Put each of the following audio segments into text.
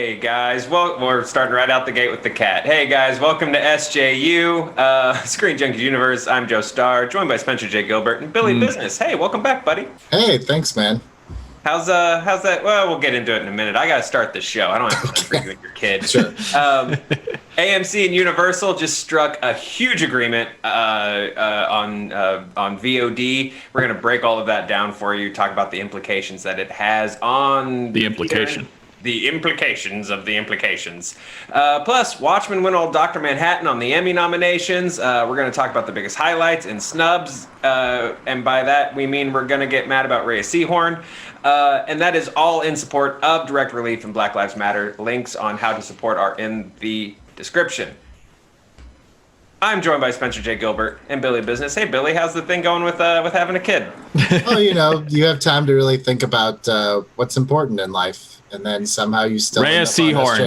Hey guys, well, we're starting right out the gate with the cat. Hey guys, welcome to SJU, Screen Junkies Universe. I'm Joe Starr, joined by Spencer J. Gilbert and Billy Business. Hey, welcome back, buddy. Hey, thanks, man. How's that? Well, we'll get into it in a minute. I gotta start the show. I don't have time for you and your kid. Sure. AMC and Universal just struck a huge agreement on VOD. We're gonna break all of that down for you. Talk about the implications that it has on the implications of the implications. Plus, Watchmen went all Dr. Manhattan on the Emmy nominations. We're going to talk about the biggest highlights and snubs. And by that, we mean we're going to get mad about Rhea Seehorn. And that is all in support of Direct Relief and Black Lives Matter. Links on how to support are in the description. I'm joined by Spencer J. Gilbert and Billy Business. Hey, Billy, how's the thing going with having a kid? Well, you have time to really think about what's important in life. And then somehow you still Rhea Seehorn.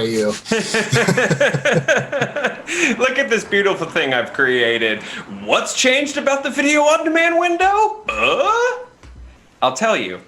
Look at this beautiful thing I've created. What's changed about the video on demand window? I'll tell you.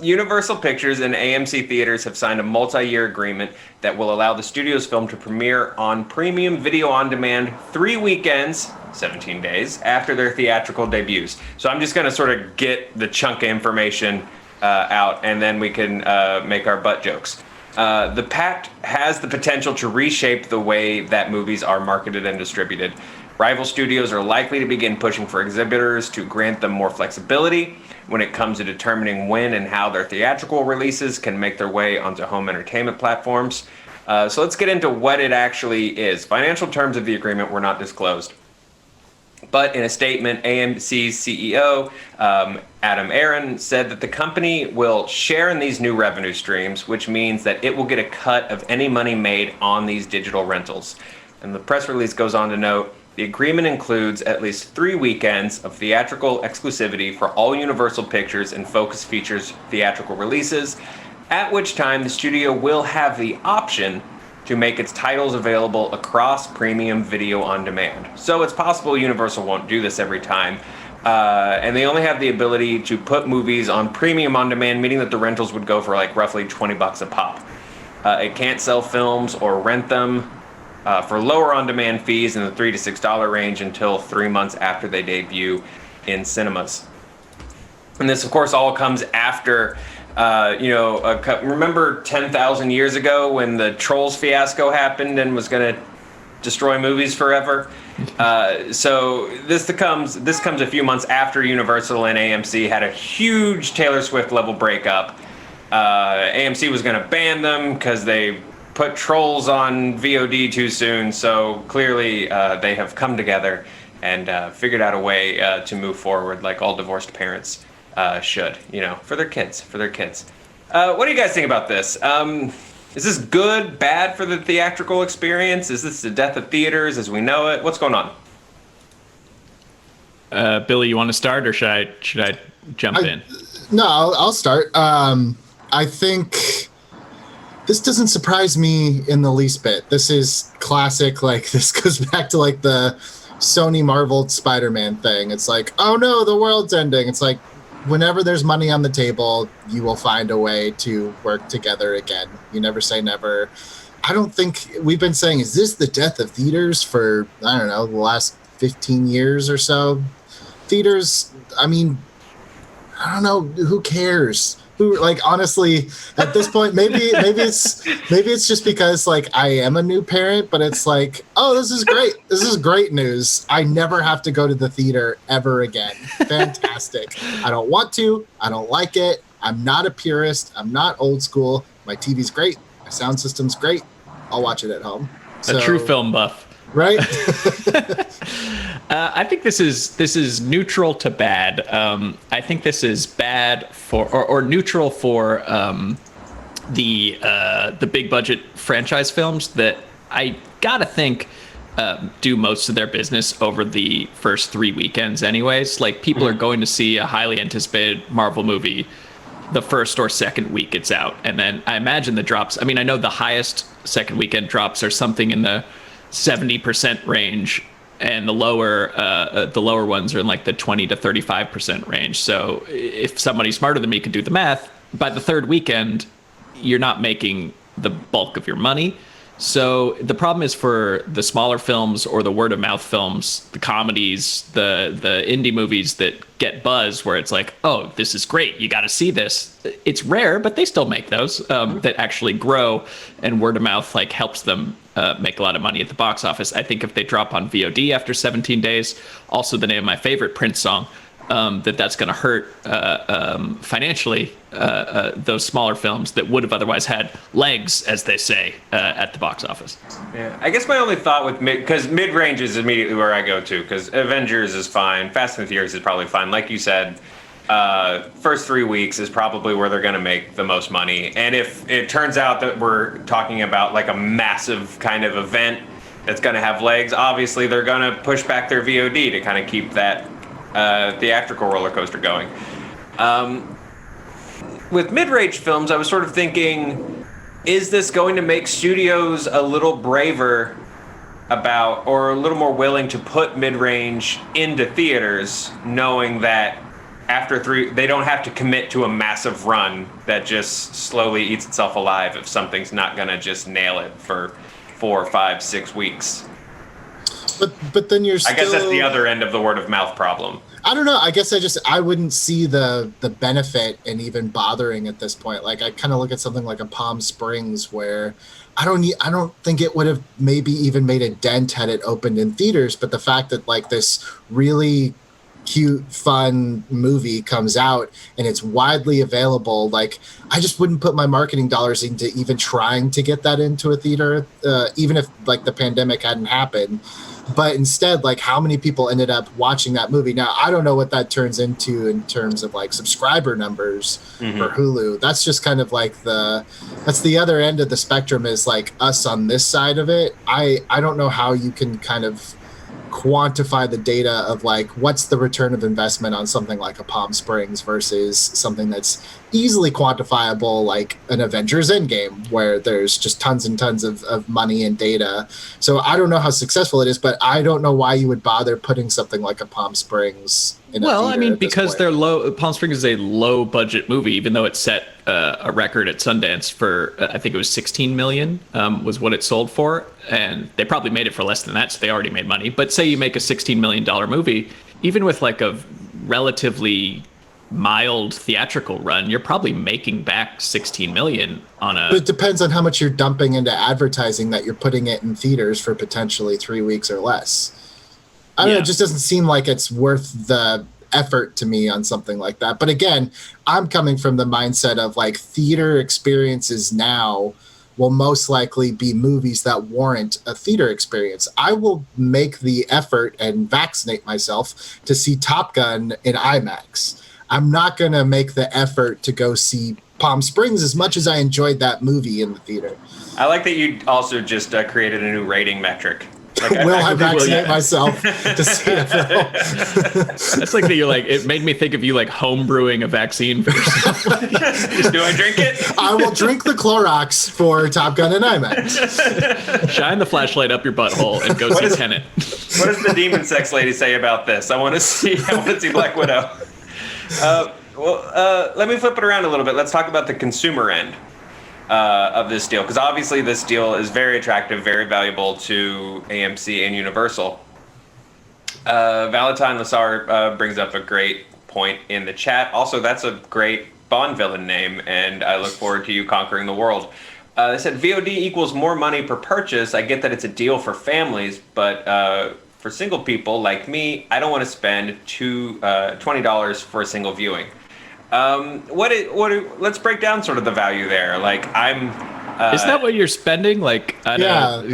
Universal Pictures and AMC Theaters have signed a multi-year agreement that will allow the studio's film to premiere on premium video on demand 3 weekends, 17 days, after their theatrical debuts. So I'm just going to sort of get the chunk of information out, and then we can make our butt jokes. The pact has the potential to reshape the way that movies are marketed and distributed. Rival studios are likely to begin pushing for exhibitors to grant them more flexibility when it comes to determining when and how their theatrical releases can make their way onto home entertainment platforms. So let's get into what it actually is. Financial terms of the agreement were not disclosed. But in a statement, AMC's CEO, Adam Aron, said that the company will share in these new revenue streams, which means that it will get a cut of any money made on these digital rentals. And the press release goes on to note, the agreement includes at least 3 weekends of theatrical exclusivity for all Universal Pictures and Focus Features theatrical releases, at which time the studio will have the option to make its titles available across premium video on demand. So it's possible Universal won't do this every time. And they only have the ability to put movies on premium on demand, meaning that the rentals would go for like roughly $20 a pop. It can't sell films or rent them for lower on demand fees in the $3 to $6 range until 3 months after they debut in cinemas. And this, of course, all comes after remember 10,000 years ago when the Trolls fiasco happened and was going to destroy movies forever? So this comes a few months after Universal and AMC had a huge Taylor Swift level breakup. AMC was going to ban them because they put Trolls on VOD too soon. So clearly they have come together and figured out a way to move forward like all divorced parents should, for their kids. What do you guys think about this? Is this good, bad for the theatrical experience? Is this the death of theaters as we know it? What's going on? Billy, you want to start, or should I jump in? No, I'll start. I think this doesn't surprise me in the least bit. This is classic. Like, this goes back to like the Sony Marvel Spider-Man thing. It's like, oh no, the world's ending. It's like, whenever there's money on the table, you will find a way to work together again. You never say never. I don't think we've been saying, is this the death of theaters for, I don't know, the last 15 years or so? Theaters, I mean, I don't know, who cares? Honestly, at this point, maybe it's just because like I am a new parent, but it's like, oh, this is great. This is great news. I never have to go to the theater ever again. Fantastic. I don't want to. I don't like it. I'm not a purist. I'm not old school. My TV's great. My sound system's great. I'll watch it at home. A true film buff. Right? I think this is neutral to bad. I think this is bad for or neutral for the big budget franchise films that I gotta think do most of their business over the first 3 weekends anyways. Like, people are going to see a highly anticipated Marvel movie the first or second week it's out, and then I imagine the drops, I mean, I know the highest second weekend drops are something in the 70% range, and the lower ones are in like the 20 to 35% range. So if somebody smarter than me could do the math, by the third weekend, you're not making the bulk of your money. So the problem is for the smaller films or the word of mouth films, the comedies, the indie movies that get buzz where it's like, oh, this is great, you got to see this. It's rare, but they still make those that actually grow, and word of mouth like helps them make a lot of money at the box office. I think if they drop on VOD after 17 days, also the name of my favorite Prince song, that's going to hurt financially those smaller films that would have otherwise had legs, as they say, at the box office. Yeah, I guess my only thought with because mid-range is immediately where I go to, because Avengers is fine, Fast and Furious is probably fine. Like you said, first 3 weeks is probably where they're going to make the most money. And if it turns out that we're talking about like a massive kind of event that's going to have legs, obviously they're going to push back their VOD to kind of keep that theatrical roller coaster going. With mid-range films, I was sort of thinking, is this going to make studios a little braver about, or a little more willing to put mid-range into theaters, knowing that after 3, they don't have to commit to a massive run that just slowly eats itself alive if something's not going to just nail it for 4, 5, 6 weeks. But then you're still... I guess that's the other end of the word of mouth problem. I don't know. I guess I wouldn't see the benefit in even bothering at this point. Like, I kind of look at something like a Palm Springs where I don't think it would have maybe even made a dent had it opened in theaters. But the fact that like this really cute, fun movie comes out and it's widely available, like I just wouldn't put my marketing dollars into even trying to get that into a theater, even if like the pandemic hadn't happened. But instead, like, how many people ended up watching that movie? Now, I don't know what that turns into in terms of like subscriber numbers for Hulu. That's just kind of like that's the other end of the spectrum, is like us on this side of it. I don't know how you can kind of quantify the data of like what's the return of investment on something like a Palm Springs versus something that's easily quantifiable like an Avengers Endgame, where there's just tons and tons of money and data. So I don't know how successful it is, but I don't know why you would bother putting something like a Palm Springs in a theater. I mean, because they're low. Palm Springs is a low budget movie, even though it set a record at Sundance for I think it was 16 million was what it sold for, and they probably made it for less than that, so they already made money. But say you make a $16 million movie, even with like a relatively mild theatrical run, you're probably making back 16 million on a... But it depends on how much you're dumping into advertising that you're putting it in theaters for potentially 3 weeks or less. I don't know, it just doesn't seem like it's worth the effort to me on something like that. But again, I'm coming from the mindset of like theater experiences now will most likely be movies that warrant a theater experience. I will make the effort and vaccinate myself to see Top Gun in IMAX. I'm not going to make the effort to go see Palm Springs as much as I enjoyed that movie in the theater. I like that you also just created a new rating metric. Like, will I vaccinate myself to see a film? That's like you're like, it made me think of you like home brewing a vaccine for yourself. Do I drink it? I will drink the Clorox for Top Gun and IMAX. Shine the flashlight up your butthole and go see Tenet. What does the demon sex lady say about this? I want to see Black Widow. Let me flip it around a little bit. Let's talk about the consumer end of this deal, because obviously this deal is very attractive, very valuable to AMC and Universal. Valentine Lassar brings up a great point in the chat. Also, that's a great Bond villain name, and I look forward to you conquering the world. They said VOD equals more money per purchase. I get that it's a deal for families, but for single people like me, I don't want to spend $20 for a single viewing. Let's break down sort of the value there. Like, isn't that what you're spending? Like,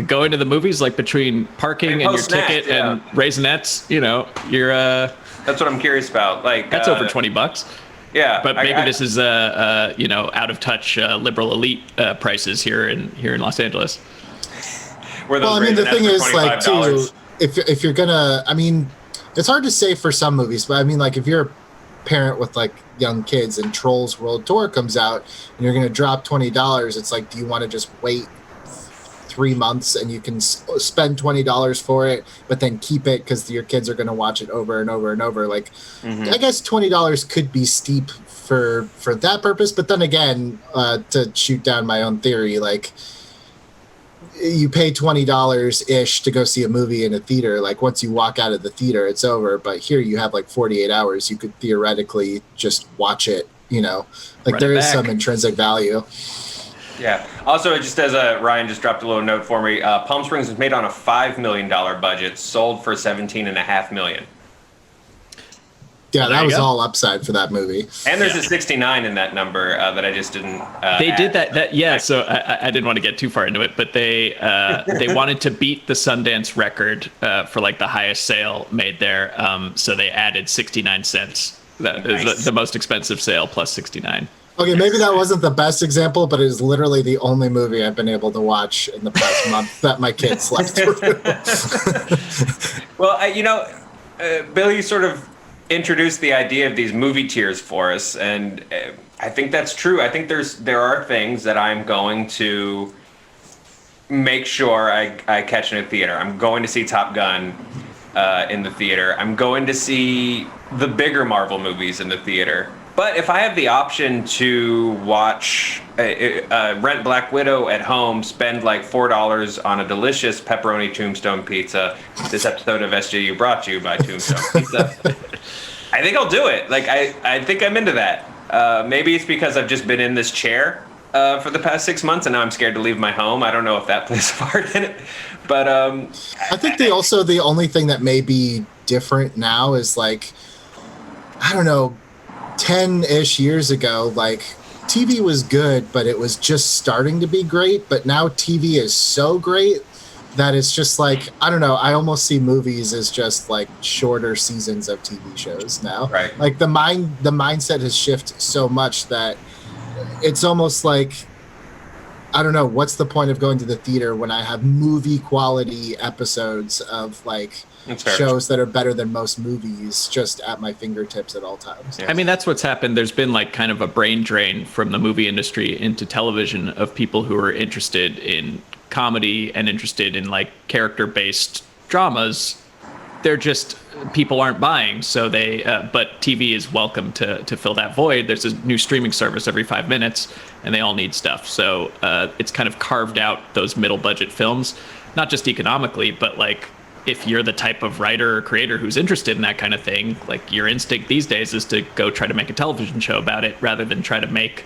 going to the movies, like between parking and your ticket and Raisinets, you're that's what I'm curious about. Like, that's over $20. Yeah, but maybe this is out of touch liberal elite prices here in Los Angeles. Well, I mean, the thing is, like, too, if you're gonna, I mean, it's hard to say for some movies, but I mean, like, if you're a parent with like young kids and Trolls World Tour comes out and you're gonna drop $20, it's like, do you want to just wait 3 months and you can spend $20 for it, but then keep it because your kids are going to watch it over and over and over. Like, I guess $20 could be steep for that purpose. But then again, to shoot down my own theory, like, you pay $20 ish to go see a movie in a theater. Like, once you walk out of the theater, it's over. But here you have like 48 hours. You could theoretically just watch it, you know, like there is some intrinsic value. Yeah. Also, just as Ryan just dropped a little note for me, Palm Springs was made on a $5 million budget, sold for $17.5 million. Yeah, that was all upside for that movie. And there's a 69 in that number that I just didn't. They did that. Yeah. So I didn't want to get too far into it, but they wanted to beat the Sundance record for like the highest sale made there. So they added 69 cents. That is the most expensive sale plus 69. Okay, maybe that wasn't the best example, but it is literally the only movie I've been able to watch in the past month that my kids slept through. Well, Billy sort of introduced the idea of these movie tiers for us, and I think that's true. I think there are things that I'm going to make sure I catch in a theater. I'm going to see Top Gun in the theater. I'm going to see the bigger Marvel movies in the theater. But if I have the option to watch, rent Black Widow at home, spend like $4 on a delicious pepperoni Tombstone pizza, this episode of SJU brought to you by Tombstone Pizza, I think I'll do it. Like, I think I'm into that. Maybe it's because I've just been in this chair for the past 6 months, and now I'm scared to leave my home. I don't know if that plays a part in it. But I think the only thing that may be different now is, like, I don't know, 10-ish years ago, like, TV was good, but it was just starting to be great. But now TV is so great that it's just like, I don't know, I almost see movies as just like shorter seasons of TV shows now. Right. Like the mindset has shifted so much that it's almost like, I don't know, what's the point of going to the theater when I have movie quality episodes of like shows that are better than most movies just at my fingertips at all times. I mean, that's what's happened. There's been like kind of a brain drain from the movie industry into television of people who are interested in comedy and interested in like character-based dramas. They're just, people aren't buying, so they but TV is welcome to fill that void. There's a new streaming service every 5 minutes and they all need stuff, so it's kind of carved out those middle budget films, not just economically, but like if you're the type of writer or creator who's interested in that kind of thing, like your instinct these days is to go try to make a television show about it rather than try to make,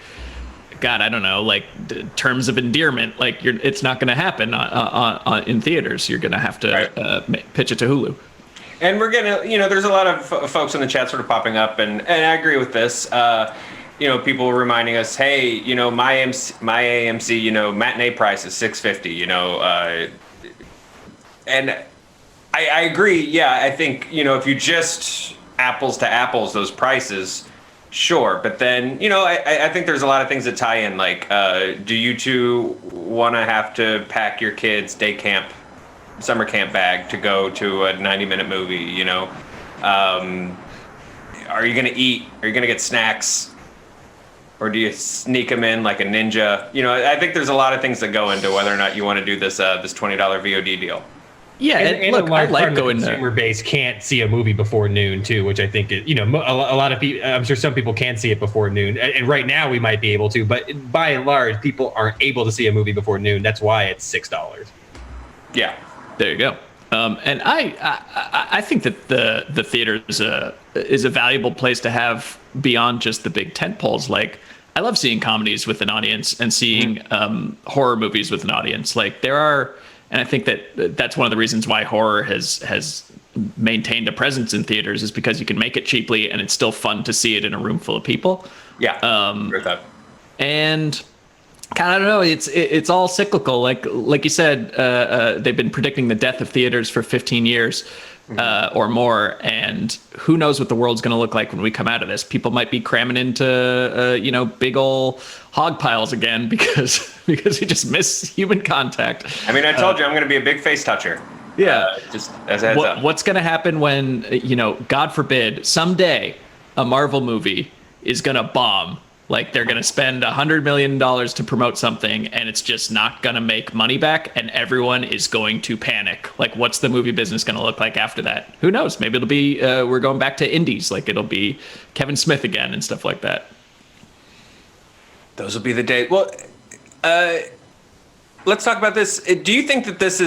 God, I don't know, like Terms of Endearment. Like it's not going to happen in theaters. You're going to have to pitch it to Hulu. And we're going to, there's a lot of folks in the chat sort of popping up, and I agree with this. People reminding us, hey, my AMC, matinee price is $6.50, and I agree. Yeah, I think, if you just apples to apples, those prices, sure. But then, I think there's a lot of things that tie in. Like, do you two want to have to pack your kids' summer camp bag to go to a 90-minute movie? Are you going to eat? Are you going to get snacks? Or do you sneak them in like a ninja? I think there's a lot of things that go into whether or not you want to do this $20 VOD deal. Yeah, and look, I like going there. Consumer base can't see a movie before noon too, which I think is, a lot of people. I'm sure some people can see it before noon, and right now we might be able to, but by and large, people aren't able to see a movie before noon. That's why it's $6. Yeah, there you go. And I think that the theater is a valuable place to have beyond just the big tent poles. Like, I love seeing comedies with an audience and seeing horror movies with an audience. Like there are. And I think that's one of the reasons why horror has maintained a presence in theaters, is because you can make it cheaply and it's still fun to see it in a room full of people. Yeah. And kind of, I don't know, it's all cyclical. Like you said, they've been predicting the death of theaters for 15 years or more, and who knows what the world's going to look like when we come out of this. People might be cramming into big ol' hog piles again because we just miss human contact. I mean, I told you I'm going to be a big face toucher. Yeah. Just as a heads up. What's going to happen when, God forbid, someday a Marvel movie is going to bomb Like they're going to spend $100 million to promote something and it's just not going to make money back and everyone is going to panic. Like what's the movie business going to look like after that? Who knows? Maybe it'll be, we're going back to indies. Like it'll be Kevin Smith again and stuff like that. Those will be the days. Well, let's talk about this. Do you think that this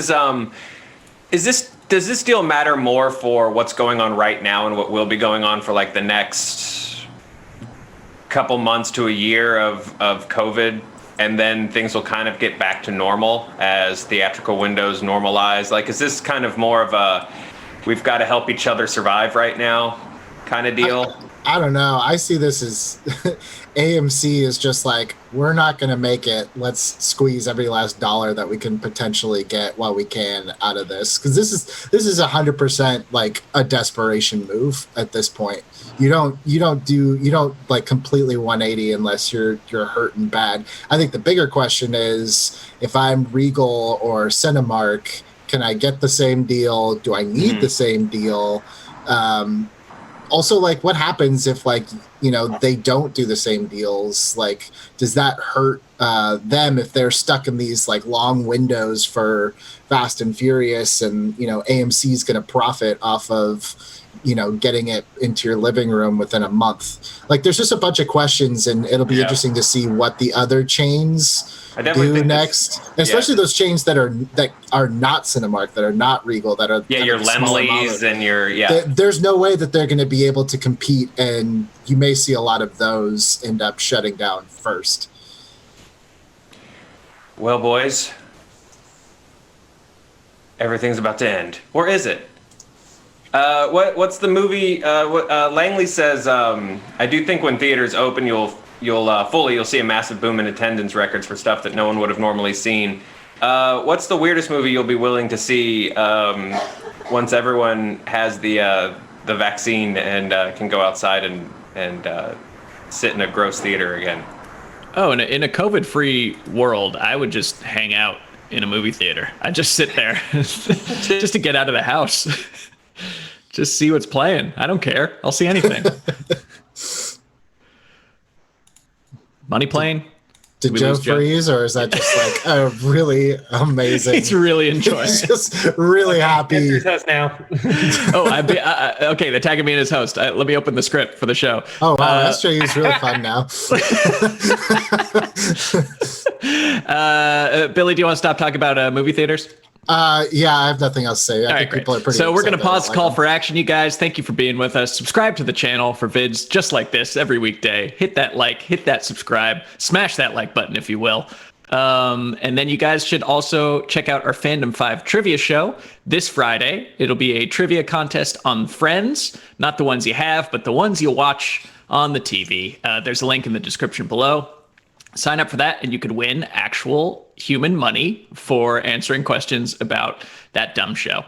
does this deal matter more for what's going on right now and what will be going on for like the next couple months to a year of COVID, and then things will kind of get back to normal as theatrical windows normalize? Like, is this kind of more of a we've got to help each other survive right now kind of deal? I don't know. I see this as AMC is just like, we're not going to make it. Let's squeeze every last dollar that we can potentially get while we can out of this. Because this is 100% like a desperation move at this point. You don't like completely 180 unless you're hurting bad. I think the bigger question is, if I'm Regal or Cinemark, can I get the same deal? Do I need the same deal? Also, like, what happens if, like, they don't do the same deals? Like, does that hurt them if they're stuck in these, like, long windows for Fast and Furious and, AMC is going to profit off of, getting it into your living room within a month? Like, there's just a bunch of questions, and it'll be interesting to see what the other chains do next, especially those chains that are not Cinemark, that are not Regal, that are your Lemleys and your There's no way that they're going to be able to compete, and you may see a lot of those end up shutting down first. Well, boys, everything's about to end, or is it? What's the movie? Langley says, I do think when theaters open, you'll see a massive boom in attendance records for stuff that no one would have normally seen. What's the weirdest movie you'll be willing to see once everyone has the vaccine and can go outside and sit in a gross theater again? Oh, in a COVID-free world, I would just hang out in a movie theater. I'd just sit there just to get out of the house. Just see what's playing. I don't care. I'll see anything. Money Plane. Did Joe freeze, or is that just like really amazing? He's really enjoying He's just really happy. It's his host now. Okay, they're tagging me in as host. Let me open the script for the show. Oh, wow. SJU is really fun now. Billy, do you want to stop talking about movie theaters? Yeah, I have nothing else to say. I think people are pretty. So we're going to pause the call for action, you guys. Thank you for being with us. Subscribe to the channel for vids just like this every weekday. Hit that like, hit that subscribe, smash that like button if you will. And then you guys should also check out our Fandom 5 trivia show this Friday. It'll be a trivia contest on Friends, not the ones you have, but the ones you watch on the TV. There's a link in the description below. Sign up for that and you could win actual human money for answering questions about that dumb show.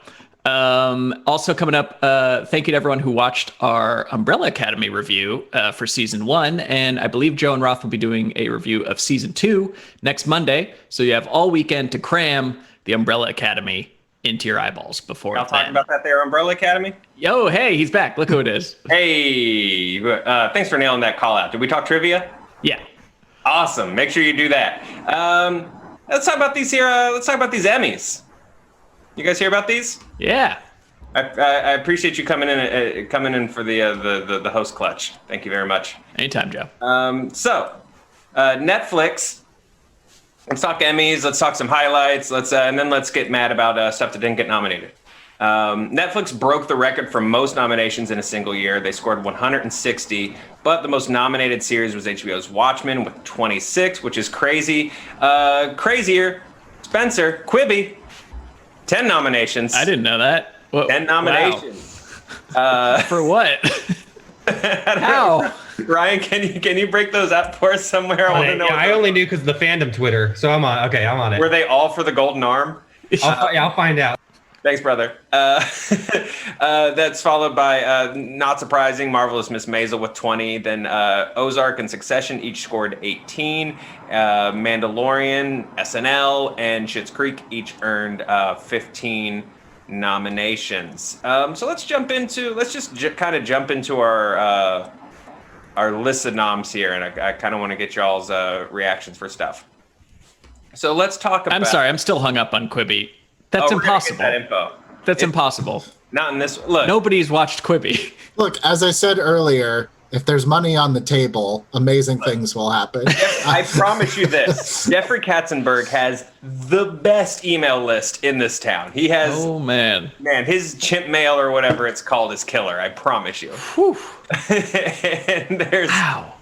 Also coming up, thank you to everyone who watched our Umbrella Academy review for season 1. And I believe Joe and Roth will be doing a review of season 2 next Monday. So you have all weekend to cram the Umbrella Academy into your eyeballs before I'll talk about that there, Umbrella Academy. Yo, hey, he's back. Look who it is. Hey, thanks for nailing that call out. Did we talk trivia? Yeah. Awesome. Make sure you do that. Let's talk about these here. Let's talk about these Emmys. You guys hear about these? Yeah. I appreciate you coming in for the host clutch. Thank you very much. Anytime, Joe. Netflix. Let's talk Emmys. Let's talk some highlights. And then let's get mad about stuff that didn't get nominated. Netflix broke the record for most nominations in a single year. They scored 160, but the most nominated series was HBO's Watchmen with 26, which is crazy. Crazier, Spencer, Quibi, 10 nominations. I didn't know that. Whoa, 10 nominations. Wow. For what? How? Ryan, can you break those up for us somewhere? I only knew because of the Fandom Twitter, so I'm on. Okay, I'm on it. Were they all for the Golden Arm? I'll find out. Thanks, brother. That's followed by, not surprising, Marvelous Miss Maisel with 20. Then Ozark and Succession each scored 18. Mandalorian, SNL, and Schitt's Creek each earned 15 nominations. So let's just kind of jump into our list of noms here, and I kind of want to get y'all's reactions for stuff. So let's talk about. I'm sorry, I'm still hung up on Quibi. That's impossible. That info. That's impossible. Not in this. Look, Nobody's watched Quibi. Look, as I said earlier, if there's money on the table, amazing things will happen. I promise you this: Jeffrey Katzenberg has the best email list in this town. He has. Oh man, his chimp mail or whatever it's called is killer. I promise you. Whew. And there's. Wow.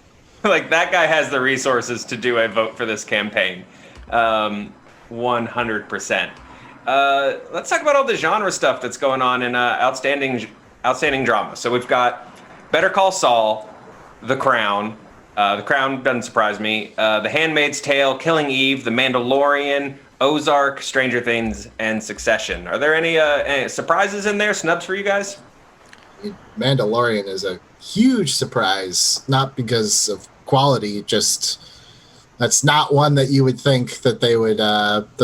Like, that guy has the resources to do a vote for this campaign. 100%. Let's talk about all the genre stuff that's going on in outstanding drama. So we've got Better Call Saul, The Crown. The Crown doesn't surprise me. The Handmaid's Tale, Killing Eve, The Mandalorian, Ozark, Stranger Things, and Succession. Are there any surprises in there? Snubs for you guys? Mandalorian is a huge surprise, not because of quality, just that's not one that you would think that they would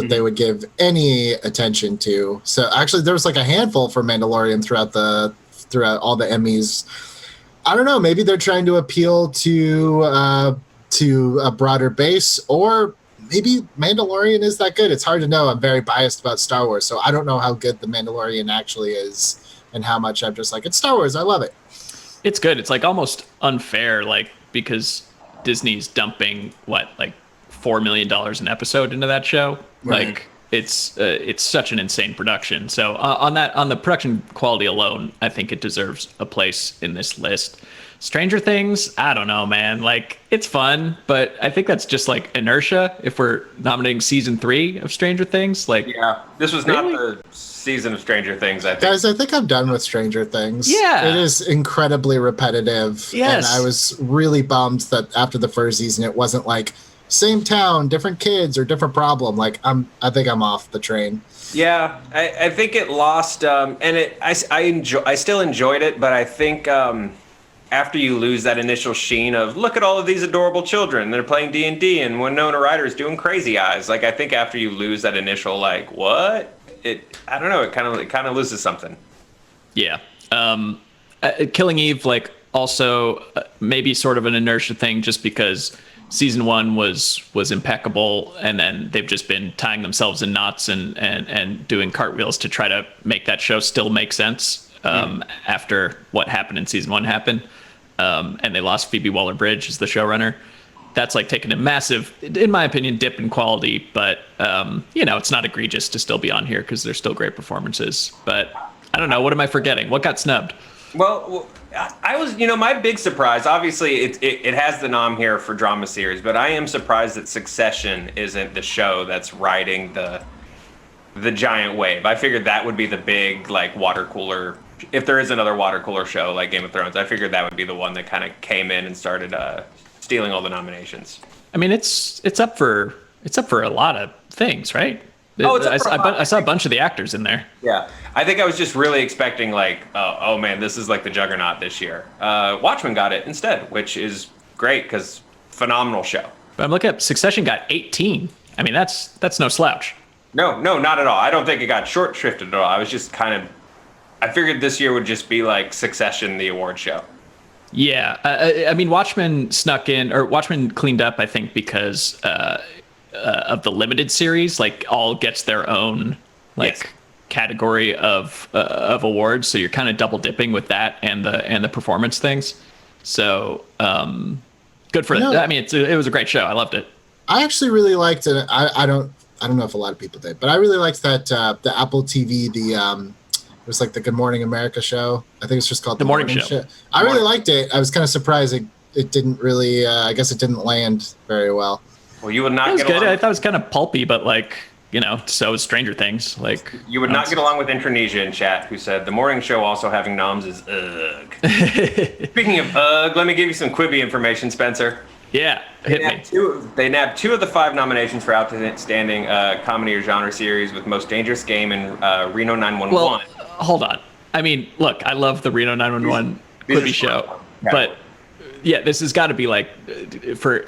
they would give any attention to. So actually there was like a handful for Mandalorian throughout all the Emmys. I don't know, maybe they're trying to appeal to a broader base, or maybe Mandalorian is that good. It's hard to know. I'm very biased about Star Wars, so I don't know how good the Mandalorian actually is and how much I'm just like, it's Star Wars, I love it. It's good. It's like almost unfair, like, because Disney's dumping like $4 million an episode into that show. Right. Like it's such an insane production. So on the production quality alone, I think it deserves a place in this list. Stranger Things, I don't know, man. Like, it's fun, but I think that's just like inertia. If we're nominating season 3 of Stranger Things, like, yeah, this was really? not the season of Stranger Things. I think. Guys, I think I'm done with Stranger Things. Yeah. It is incredibly repetitive. Yes. And I was really bummed that after the first season, it wasn't like same town, different kids, or different problem. Like, I think I'm off the train. Yeah, I think it lost, and I still enjoyed it, but I think after you lose that initial sheen of look at all of these adorable children, they're playing D&D, and Winona Ryder's doing crazy eyes. Like, I think after you lose that initial like what, I don't know, it kind of loses something. Yeah. Killing Eve, like, also maybe sort of an inertia thing, just because season 1 was impeccable, and then they've just been tying themselves in knots and doing cartwheels to try to make that show still make sense after what happened in season 1 happened. And they lost Phoebe Waller-Bridge as the showrunner. That's like taking a massive, in my opinion, dip in quality, but it's not egregious to still be on here because there's still great performances. But I don't know, what am I forgetting? What got snubbed? Well, I was, my big surprise, obviously it has the nom here for drama series, but I am surprised that Succession isn't the show that's riding the giant wave. I figured that would be the big, like, water cooler, if there is another water cooler show like Game of Thrones, I figured that would be the one that kind of came in and started stealing all the nominations. I mean, it's up for a lot of things, right? Oh, it's up for a lot. I saw a bunch of the actors in there. Yeah, I think I was just really expecting, like, oh man, this is like the juggernaut this year. Watchmen got it instead, which is great because phenomenal show. But I'm looking up, Succession got 18. I mean, that's no slouch. No, not at all. I don't think it got short shrifted at all. I was just I figured this year would just be like Succession, the award show. Yeah, I mean, Watchmen cleaned up, I think, because of the limited series. Like, all gets their own category of awards, so you're kind of double dipping with that and the performance things. So good for that. I mean, it was a great show. I loved it. I actually really liked it. I don't know if a lot of people did, but I really liked that the Apple TV, it was like the Good Morning America show. I think it's just called The Morning Show. I really liked it. I was kind of surprised it didn't really, I guess it didn't land very well. Well, you would not get along. Good. I thought it was kind of pulpy, but like, so is Stranger Things. Like, you would not get along with Intronesia in chat, who said the morning show also having noms is ugh. Speaking of ugh, let me give you some Quibi information, Spencer. Yeah, hit me. They nabbed 2 of the 5 nominations for outstanding comedy or genre series, with Most Dangerous Game and Reno 911. Well, hold on. I mean, look, I love the Reno 911 Quibi show, but yeah, this has got to be like for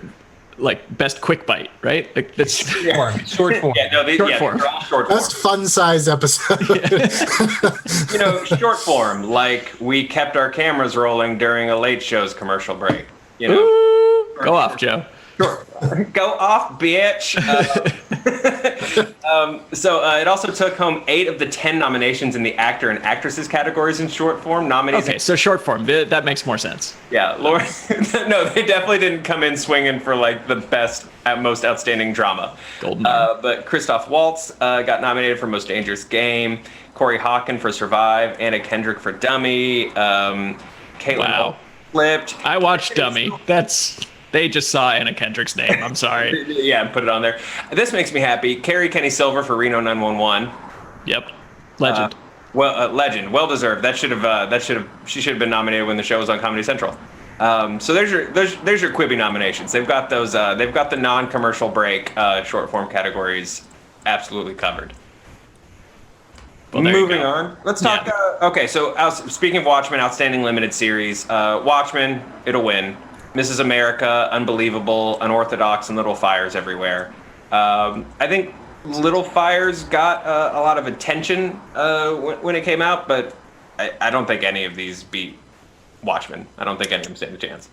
like best quick bite, right? Like, that's short form. Yeah, no, short form. They're all short form. Best fun size episode. Short form, like we kept our cameras rolling during a Late Show's commercial break. You know, Ooh, go off, Joe. Sure. Go off, bitch. So it also took home 8 of the 10 nominations in the actor and actresses categories in short form. Nominees. Okay, so short form. That makes more sense. Yeah, Lauren. No, they definitely didn't come in swinging for like the best, most outstanding drama. Golden. But Christoph Waltz got nominated for Most Dangerous Game. Corey Hawken for Survive. Anna Kendrick for Dummy. Caitlin Holt flipped. I watched Dummy. They just saw Anna Kendrick's name. I'm sorry. Yeah, put it on there. This makes me happy. Carrie Kenny Silver for Reno 911. Yep. Legend. Legend. Well deserved. She should have been nominated when the show was on Comedy Central. So there's your Quibi nominations. They've got those. They've got the non-commercial break short form categories absolutely covered. Well, moving on. Let's talk. Yeah. Okay, so speaking of Watchmen, outstanding limited series. Watchmen, it'll win. Mrs. America, Unbelievable, Unorthodox, and Little Fires Everywhere. I think Little Fires got a lot of attention when it came out, but I don't think any of these beat Watchmen. I don't think any of them stand a chance.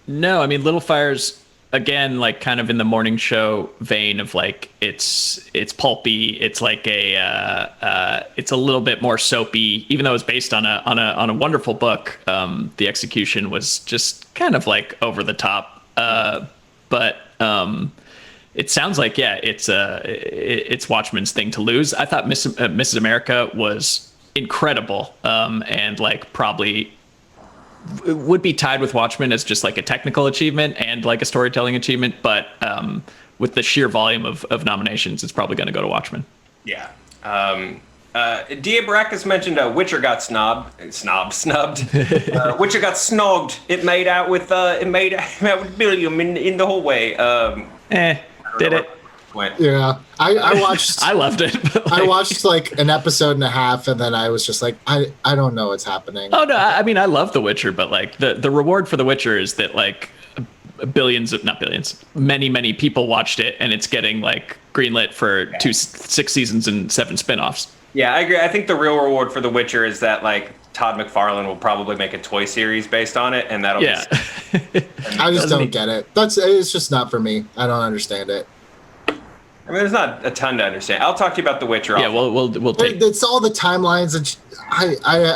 No, I mean, Little Fires, again, like kind of in the morning show vein of like it's pulpy. It's like it's a little bit more soapy, even though it's based on a wonderful book. The execution was just kind of like over the top. But it sounds like it's Watchmen's thing to lose. I thought Mrs. America was incredible, and like probably would be tied with Watchmen as just like a technical achievement and like a storytelling achievement, but with the sheer volume of nominations, it's probably going to go to Watchmen. Yeah. D.A. Baracus mentioned Witcher got snubbed. Witcher got snogged. It made out with William in the hallway. Did it? Yeah, I watched. I loved it. I watched like an episode and a half, and then I was just like, I don't know what's happening. Oh no, I mean I love The Witcher, but like the reward for The Witcher is that like many people watched it, and it's getting like greenlit for 6 seasons and 7 spinoffs. Yeah, I agree. I think the real reward for The Witcher is that like Todd McFarlane will probably make a toy series based on it, and that'll be. I just don't get it. It's just not for me. I don't understand it. I mean, there's not a ton to understand. I'll talk to you about The Witcher. Yeah, we'll take. It's all the timelines, and I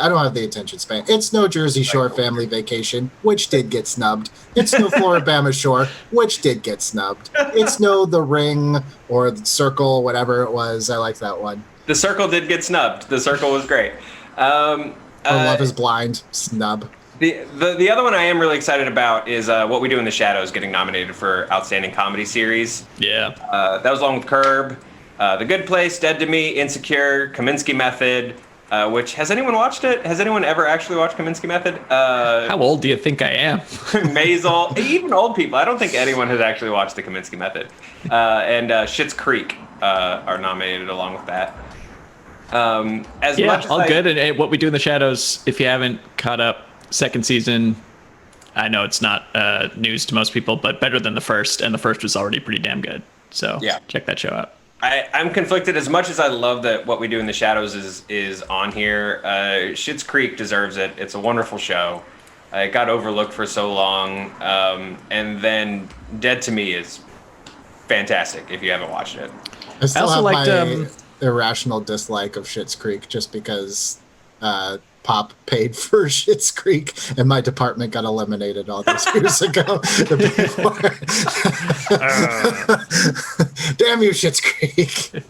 don't have the attention span. It's no Jersey Shore Family Vacation, which did get snubbed. It's no Floribama Shore, which did get snubbed. It's no The Ring or The Circle, whatever it was. I like that one. The Circle did get snubbed. The Circle was great. Love is Blind, snub. The other one I am really excited about is What We Do in the Shadows getting nominated for Outstanding Comedy Series. Yeah. That was along with Curb, The Good Place, Dead to Me, Insecure, Kaminsky Method, which, has anyone watched it? Has anyone ever actually watched Kaminsky Method? How old do you think I am? Maisel, even old people. I don't think anyone has actually watched the Kaminsky Method. And Schitt's Creek are nominated along with that. Much as good. And What We Do in the Shadows, if you haven't caught up, 2nd season, I know it's not news to most people, but better than the first, and the first was already pretty damn good. So check that show out. I'm conflicted. As much as I love that What We Do in the Shadows is on here, Schitt's Creek deserves it. It's a wonderful show. It got overlooked for so long, and then Dead to Me is fantastic if you haven't watched it. I still have my irrational dislike of Schitt's Creek just because Pop paid for Schitt's Creek, and my department got eliminated all those years ago. Damn you, Schitt's Creek!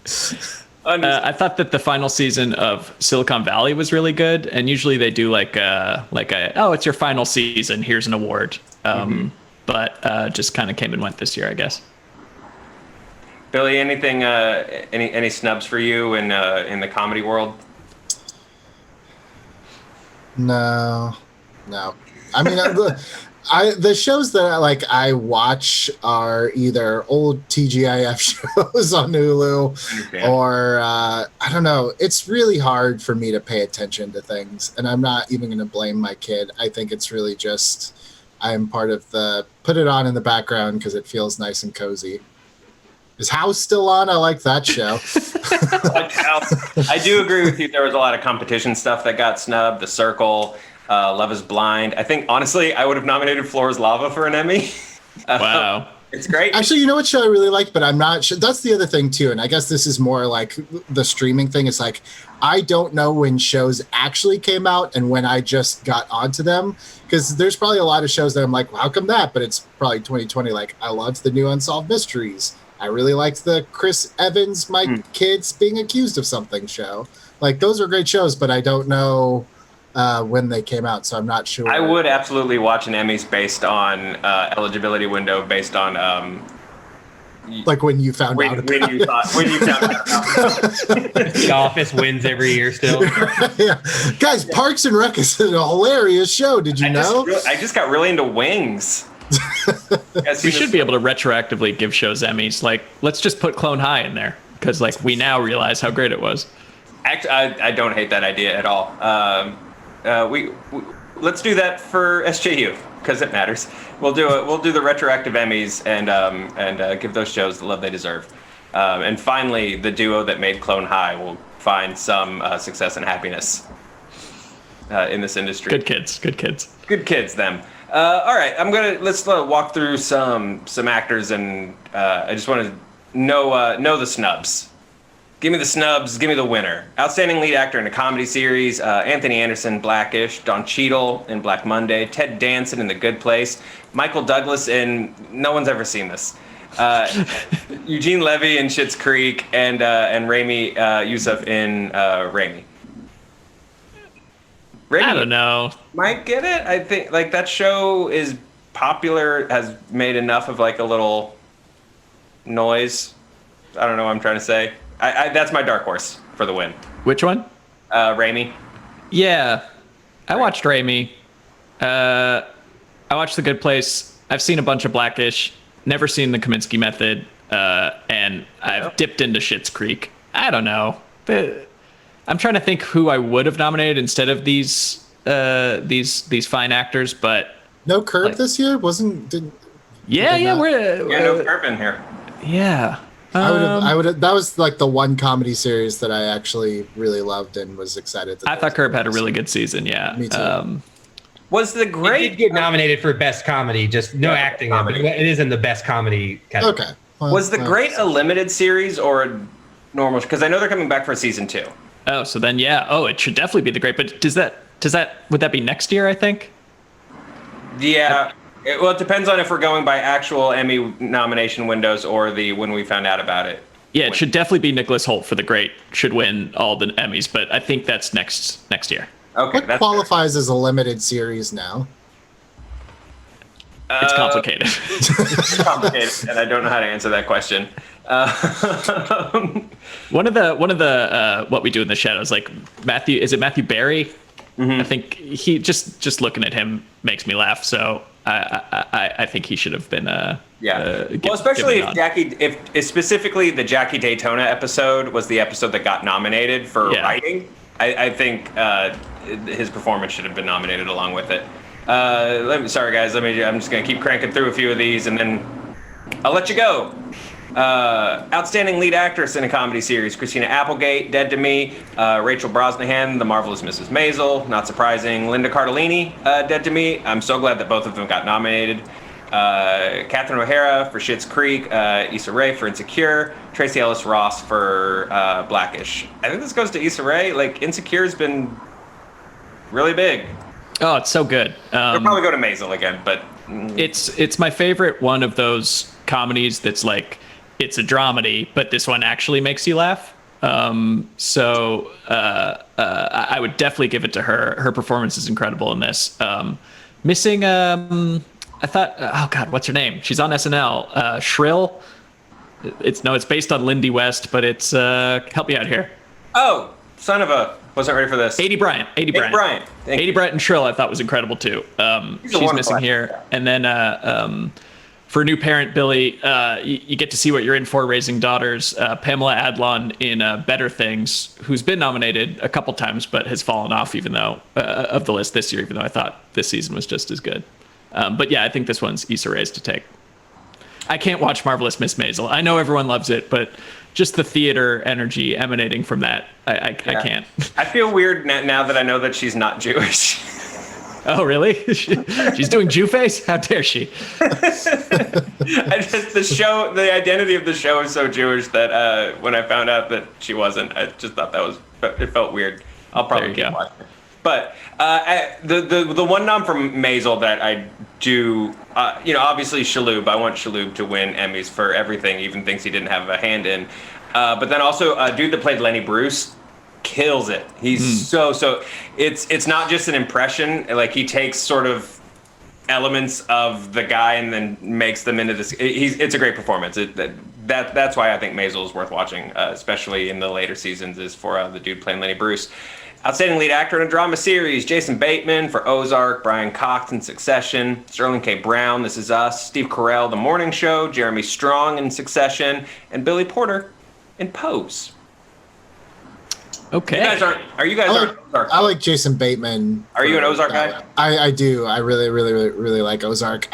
I thought that the final season of Silicon Valley was really good, and usually they do like it's your final season, here's an award. But just kind of came and went this year, I guess. Billy, anything? Any snubs for you in the comedy world? No. I mean, the shows that I watch are either old TGIF shows on Hulu, or I don't know. It's really hard for me to pay attention to things, and I'm not even going to blame my kid. I think it's really just I'm part of the put it on in the background because it feels nice and cozy. Is House still on? I like that show. I do agree with you. There was a lot of competition stuff that got snubbed. The Circle, Love is Blind. I think, honestly, I would have nominated Floor is Lava for an Emmy. Wow. It's great. Actually, you know what show I really like, but I'm not sure. That's the other thing too, and I guess this is more like the streaming thing. Is like I don't know when shows actually came out and when I just got onto them, because there's probably a lot of shows that I'm like, well, how come that? But it's probably 2020. Like I loved the new Unsolved Mysteries. I really liked the Chris Evans, my kids being accused of something show. Like those are great shows, but I don't know when they came out, so I'm not sure. I would absolutely watch an Emmys based on eligibility window based on like when you found out when you found out about The Office wins every year still. yeah. Guys, Parks and Rec is a hilarious show. Did you know? I just got really into Wings. We should be able to retroactively give shows Emmys. Like, let's just put Clone High in there because, like, we now realize how great it was. Actually, I don't hate that idea at all. We let's do that for SJU because it matters. We'll do the retroactive Emmys and give those shows the love they deserve. And finally, the duo that made Clone High will find some success and happiness in this industry. Good kids. Them. All right, let's walk through some actors, and I just want to know the snubs. Give me the snubs. Give me the winner. Outstanding lead actor in a comedy series: Anthony Anderson, Blackish; Don Cheadle in Black Monday; Ted Danson in The Good Place; Michael Douglas in no one's ever seen this; Eugene Levy in Schitt's Creek; and Rami Youssef in Rami. I don't know. Might get it. I think like that show is popular, has made enough of like a little noise. I don't know what I'm trying to say. That's my dark horse for the win. Which one? Rami. Yeah, I watched Rami. I watched The Good Place. I've seen a bunch of Blackish. Never seen The Kaminsky Method. And I've dipped into Schitt's Creek. I don't know. I'm trying to think who I would have nominated instead of these fine actors, but no Curb like, this year we're no Curb in here. Yeah. I would have. That was like the one comedy series that I actually really loved and was excited. I thought Curb had a really good season. Yeah. Me too. Was the great It did get nominated for best comedy, just no acting. Comedy. It is in the best comedy category. Okay. Well, was the great a limited series or a normal? Because I know they're coming back for season 2. Oh, so then yeah. Oh, it should definitely be the great. But would that be next year? I think. Yeah. It depends on if we're going by actual Emmy nomination windows or the when we found out about it. Yeah, it should definitely be Nicholas Hoult for the great. Should win all the Emmys, but I think that's next year. Okay. What qualifies as a limited series now? It's complicated. It's complicated, and I don't know how to answer that question. One of the What We Do in the Shadows, like Matthew. Is it Matthew Barry? Mm-hmm. I think he just looking at him makes me laugh. So I think he should have been well, especially if specifically the Jackie Daytona episode was the episode that got nominated for writing. I think his performance should have been nominated along with it. Sorry guys, I'm just gonna keep cranking through a few of these and then I'll let you go. Outstanding lead actress in a comedy series: Christina Applegate, Dead to Me; Rachel Brosnahan, The Marvelous Mrs. Maisel, not surprising; Linda Cardellini, Dead to Me. I'm so glad that both of them got nominated. Catherine O'Hara for Schitt's Creek; Issa Rae for Insecure; Tracy Ellis Ross for Blackish. I think this goes to Issa Rae. Like, Insecure's been really big. Oh, it's so good. It'll probably go to Maisel again, but it's my favorite one of those comedies that's like, it's a dramedy, but this one actually makes you laugh. I would definitely give it to her. Her performance is incredible in this. Missing, I thought, oh God, what's her name? She's on SNL. Shrill. It's based on Lindy West, but it's, help me out here. Oh, son of a, wasn't ready for this. Adie Bryant. Adie Bryant and Shrill I thought was incredible too. She's missing here. And then for new parent Billy, you get to see what you're in for raising daughters. Pamela Adlon in Better Things, who's been nominated a couple times but has fallen off even though of the list this year, even though I thought this season was just as good. But yeah, I think this one's Issa Rae's to take. I can't watch Marvelous Miss Maisel. I know everyone loves it, but just the theater energy emanating from that, I can't. I feel weird now that I know that she's not Jewish. Oh, really? She's doing Jew face? How dare she? The identity of the show is so Jewish that when I found out that she wasn't, I just thought it felt weird. I'll probably keep watching. But the one nom from Maisel that I do, obviously Shalhoub. I want Shalhoub to win Emmys for everything, even things he didn't have a hand in. But then also a dude that played Lenny Bruce kills it. He's so it's not just an impression. Like he takes sort of elements of the guy and then makes them into this. It's a great performance. That's why I think Maisel is worth watching, especially in the later seasons, is for the dude playing Lenny Bruce. Outstanding lead actor in a drama series, Jason Bateman for Ozark, Brian Cox in Succession, Sterling K. Brown, This Is Us, Steve Carell, The Morning Show, Jeremy Strong in Succession, and Billy Porter in Pose. Okay. Are you guys on Ozark? I like Jason Bateman. Are you an Ozark guy? I do. I really, really, really, really like Ozark.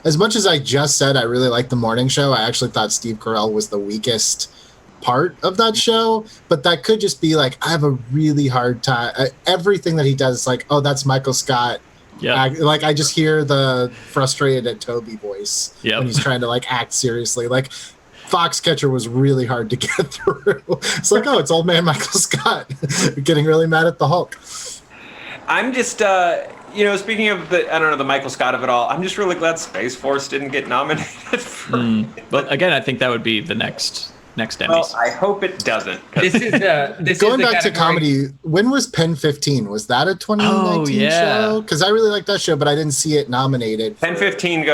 As much as I just said I really like The Morning Show, I actually thought Steve Carell was the weakest part of that show, but that could just be like I have a really hard time. Everything that he does is like, oh, that's Michael Scott. Yeah. Like I just hear the frustrated at Toby voice when he's trying to like act seriously. Like Foxcatcher was really hard to get through. It's like, oh, it's old man Michael Scott getting really mad at the Hulk. I'm just, speaking of the Michael Scott of it all, I'm just really glad Space Force didn't get nominated for. But again, I think that would be the next Emmys. Well, I hope it doesn't. Going back to comedy, when was Pen 15? Was that a 2019 show? Because I really like that show, but I didn't see it nominated. Pen 15,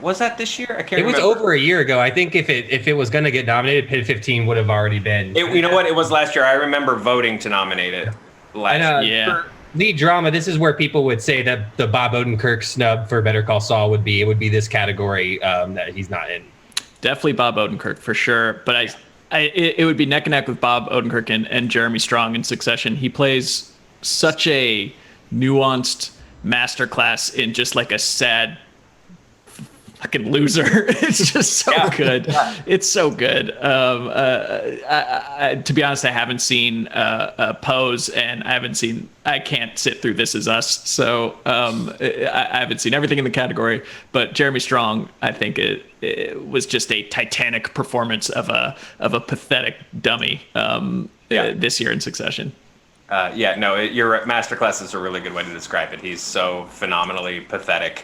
was that this year? I can't remember. It was over a year ago. I think if it was going to get nominated, Pen 15 would have already been. You know what? It was last year. I remember voting to nominate it last year. For lead drama, this is where people would say that the Bob Odenkirk snub for Better Call Saul would be this category that he's not in. Definitely Bob Odenkirk for sure, but it would be neck and neck with Bob Odenkirk and Jeremy Strong in Succession. He plays such a nuanced masterclass in just like a sad fucking loser. It's just so good. Yeah. It's so good. To be honest, I haven't seen Pose, and I can't sit through This Is Us. So I haven't seen everything in the category, but Jeremy Strong, I think it was just a titanic performance of a pathetic dummy this year in Succession. You're right. Masterclass is a really good way to describe it. He's so phenomenally pathetic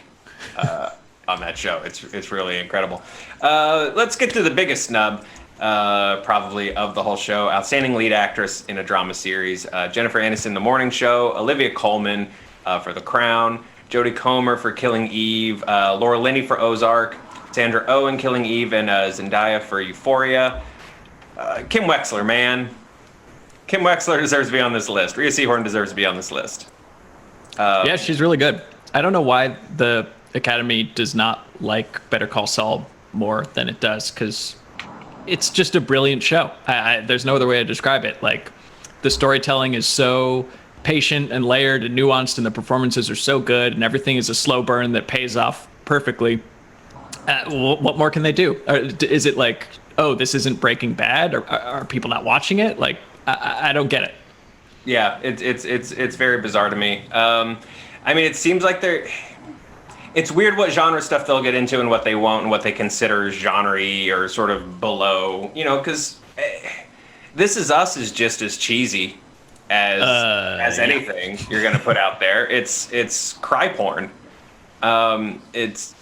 on that show. It's really incredible. Let's get to the biggest snub, probably of the whole show. Outstanding lead actress in a drama series, Jennifer Aniston, The Morning Show, Olivia Colman for The Crown, Jodie Comer for Killing Eve, Laura Linney for Ozark, Sandra Oh in Killing Eve, and Zendaya for Euphoria. Kim Wexler, man. Kim Wexler deserves to be on this list. Rhea Seehorn deserves to be on this list. Yeah, she's really good. I don't know why the Academy does not like Better Call Saul more than it does, because it's just a brilliant show. There's no other way to describe it. Like, the storytelling is so patient and layered and nuanced, and the performances are so good, and everything is a slow burn that pays off perfectly. What more can they do? Is it like, oh, this isn't Breaking Bad? Or are people not watching it? Like, I don't get it. Yeah, it's very bizarre to me. It seems like it's weird what genre stuff they'll get into and what they won't and what they consider genre-y or sort of below, because This Is Us is just as cheesy as anything you're going to put out there. It's cry porn. It's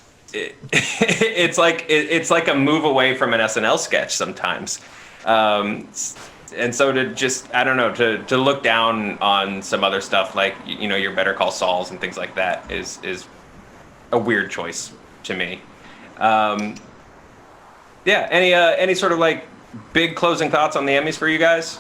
like a move away from an SNL sketch sometimes. And so to just, I don't know, to look down on some other stuff like, your Better Call Sauls and things like that is a weird choice to me. Any sort of like big closing thoughts on the Emmys for you guys?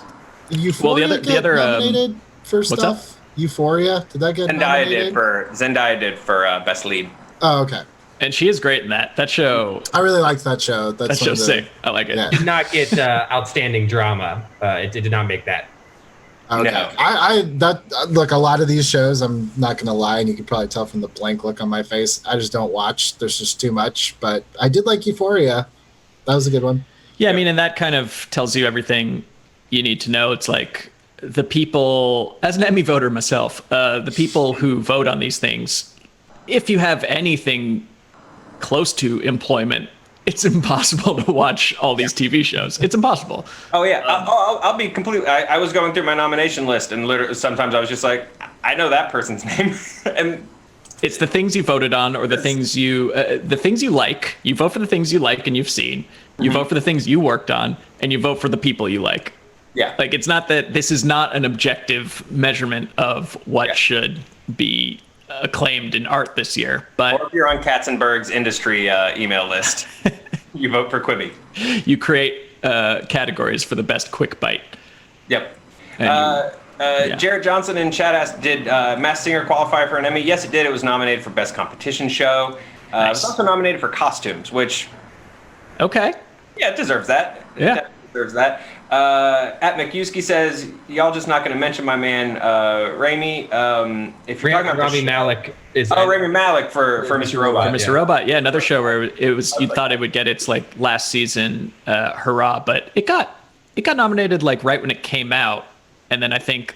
Euphoria nominated for stuff? Up? Euphoria, did that get nominated? Zendaya did for Best Lead. Oh, okay. And she is great in that show. I really liked that show. That show's sick. I like it. Yeah. Did not get outstanding drama. It did not make that. Okay. No. Look, a lot of these shows, I'm not gonna lie, and you can probably tell from the blank look on my face, I just don't watch. There's just too much. But I did like Euphoria. That was a good one. Yeah, and that kind of tells you everything you need to know. It's like the people, as an Emmy voter myself, the people who vote on these things, if you have anything close to employment, it's impossible to watch all these TV shows. It's impossible. Oh yeah, I'll be completely. I was going through my nomination list, and literally sometimes I was just like, I know that person's name, and it's the things you voted on, or the things you like. You vote for the things you like and you've seen. You vote for the things you worked on, and you vote for the people you like. Yeah. Like, it's not that this is not an objective measurement of what should be acclaimed in art this year. But or if you're on Katzenberg's industry email list, you vote for Quibi. You create categories for the best quick bite. Yep. Yeah. Jared Johnson in chat asked, did Masked Singer qualify for an Emmy? Yes, it did. It was nominated for Best Competition Show. It was also nominated for Costumes, which... Okay. Yeah, it deserves that. Yeah. It deserves that. At McYuski says, y'all just not going to mention my man, Raimi. If you're talking about Rami Malek is... Rami Malek for Mr. Robot. For Mr. Robot, yeah, another show where it was, you thought it would get its, like, last season hurrah, but it got nominated, like, right when it came out. And then I think,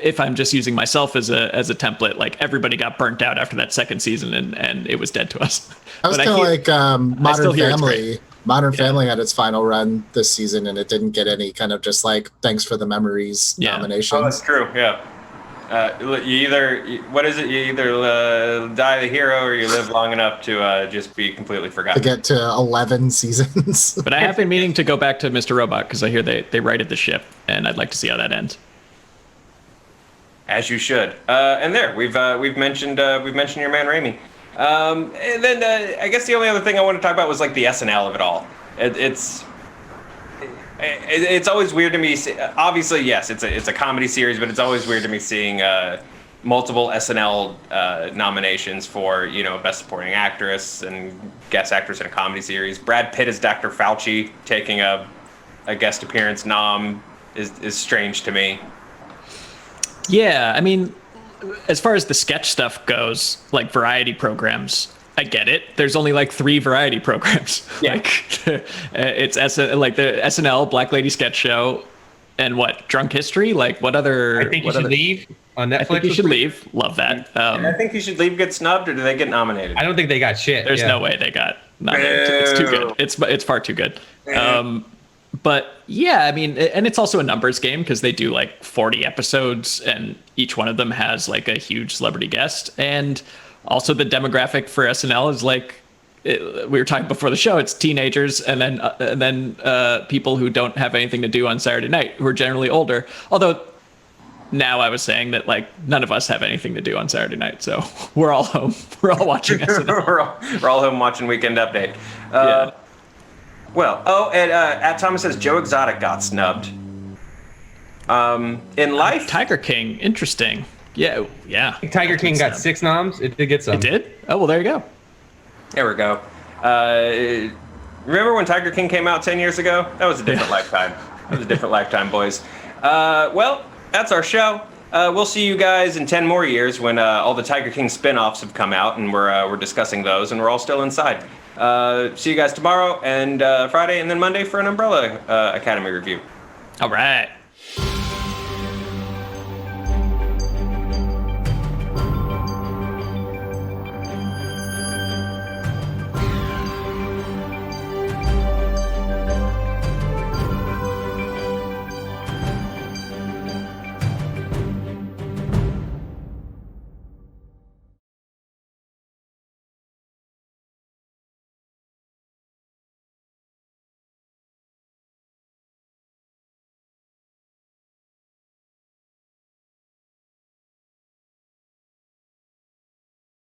if I'm just using myself as a template, like, everybody got burnt out after that second season, and it was dead to us. I was kind of like Modern Family. Modern Family had its final run this season, and it didn't get any kind of just like thanks for the memories nominations. Oh, that's true. Yeah. You either die the hero or you live long enough to just be completely forgotten. To get to 11 seasons. But I have been meaning to go back to Mr. Robot because I hear they righted the ship, and I'd like to see how that ends. As you should. And there, we've mentioned your man Raimi. And then I guess the only other thing I want to talk about was like the SNL of it all. It's always weird to me. Obviously, yes, it's a comedy series, but it's always weird to me seeing multiple SNL nominations for Best Supporting Actress and Guest Actress in a Comedy Series. Brad Pitt as Dr. Fauci taking a guest appearance nom is strange to me. Yeah, I mean, as far as the sketch stuff goes, like variety programs, I get it. There's only like 3 variety programs. Yeah. Like it's like the SNL Black Lady Sketch Show, and what, Drunk History? Like what other? I think You Should Leave on Netflix. I Think You Should Leave. Love that. And I Think You Should Leave get snubbed, or do they get nominated? I don't think they got shit. There's no way they got nominated. It's too good. It's far too good. But yeah, I mean, and it's also a numbers game because they do like 40 episodes and each one of them has like a huge celebrity guest. And also the demographic for SNL is like, we were talking before the show, it's teenagers and then people who don't have anything to do on Saturday night, who are generally older. Although now I was saying that like none of us have anything to do on Saturday night. So we're all home. We're all watching SNL. we're all home watching Weekend Update. Yeah. Well, and at Thomas says Joe Exotic got snubbed. In life, Tiger King, interesting. Yeah. I think Tiger King got 6 noms. It did get some. It did? Oh well, there you go. There we go. Remember when Tiger King came out 10 years ago? That was a different lifetime. That was a different lifetime, boys. Well, that's our show. We'll see you guys in 10 more years when all the Tiger King spin-offs have come out, and we're discussing those, and we're all still inside. See you guys tomorrow and Friday and then Monday for an Umbrella Academy review. All right.